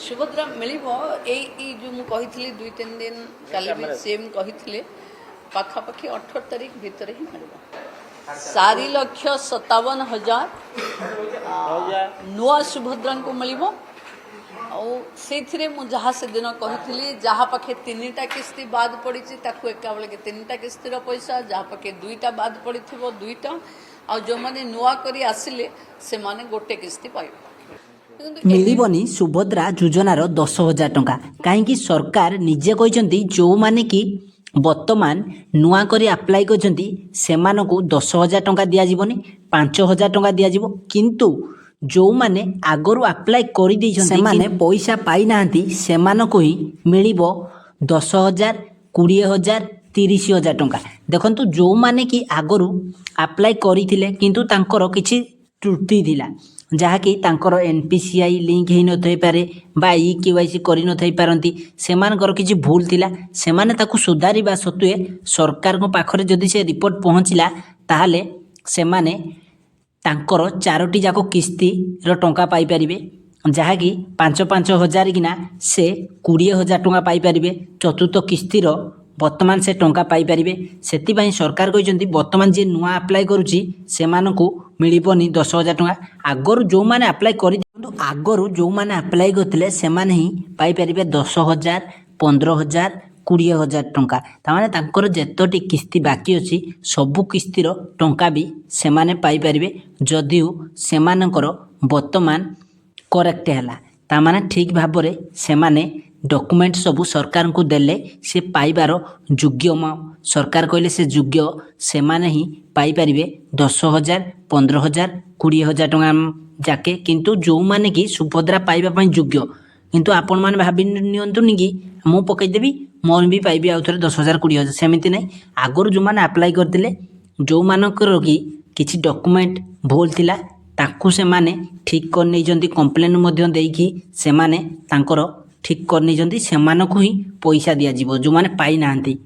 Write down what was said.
सुभद्रा मिल जो मुझे 2-3 दिन कल भी सीएम कही पाखापाखि 18 तारीख भितर ही मिल 4,57,000 नुआ सुभद्रा को मिल से जहाँ से दिन कही जहाँ पाखे 3टा किस्ती बाद पड़ी एका बेले 3टा किस्तीर पैसा जहाँ पाखे 2टा बाद पड़ी 2टा आ जो मैंने नुआ करी आसिले से माने गोटे किस्ती पाइबे मिलबनी सुभद्रा योजनार 10,000 टंका कहीं सरकार निजे कहते जो माने कि वर्तमान नुआ करी अप्लाई करछंती सेमानकु 10,000 टंका दिया जीवनी 5,000 टंका दिया जीवो किंतु जो माने आगरु अप्लाई करि दैछंती सेमाने पैसा पाई नांती सेमानकु ही मिलिबो 10,000 20,000 30,000 टंका देखंतु जो माने कि आगरु अप्लाई करिथिले किंतु तांकर किछि त्रुटि थिला जहाँकि तांकर एनपीसीआई लिंक हो न पारे बा केवाईसी कर न पारती सेमानकर किछि भूल थिला सेमाने ताकु सुधारिबा सत्वे सरकार को पाखरे जदि से रिपोर्ट पहुँचला ताहले सेमाने तांकर 4टी जाक किस्ती टंका पाई परिबे जहाँकि 5-5 हजार किना से 20,000 टंका पाई परिबे चतुर्थ किस्तीर वर्तमान से टंका पाई परिबे सेतिबाई सरकार कहते वर्तमान जे नुआ अप्लाई करुच्ची सेमानकु मिलिबनी 10,000 टंका आगरु जो माने अप्लाई करि आगरु जो माने अप्लाई करथिले सेमाने ही पाई परिबे 10,000 15,000 20,000 टंका तामाने तांकर जेतोटी किस्ती बाकी अछि सबु किस्तीर टंका भी सेमाने पाई परिबे जदिও सेमानकर वर्तमान करेक्ट हैला तामाने ठीक भाबरे सेमाने डॉक्यूमेंट सबू सरकार को देले से पाइबार योग्य सरकार कहले से योग्य से माने ही पाई परिबे 10,000 15,000 20,000 टंका जाके किंतु जो माने कि सुभद्रा पाइबा पई योग्य किंतु आपण माने भाबि नियंतुनी कि मु पकई देबी मोर भी पाइबे आउ थरे 10,000 20,000 सेमिति नै आगर जो माने अप्लाई करथिले जो मानकर कि किछि डॉक्यूमेंट भूल थिला ताकू से माने ठीक कर नै जंती कंप्लेन मध्य देकी से माने तांकर ठीक कर नहीं सेमानकु ही पैसा दिया जीवो जो माने पाई नांती।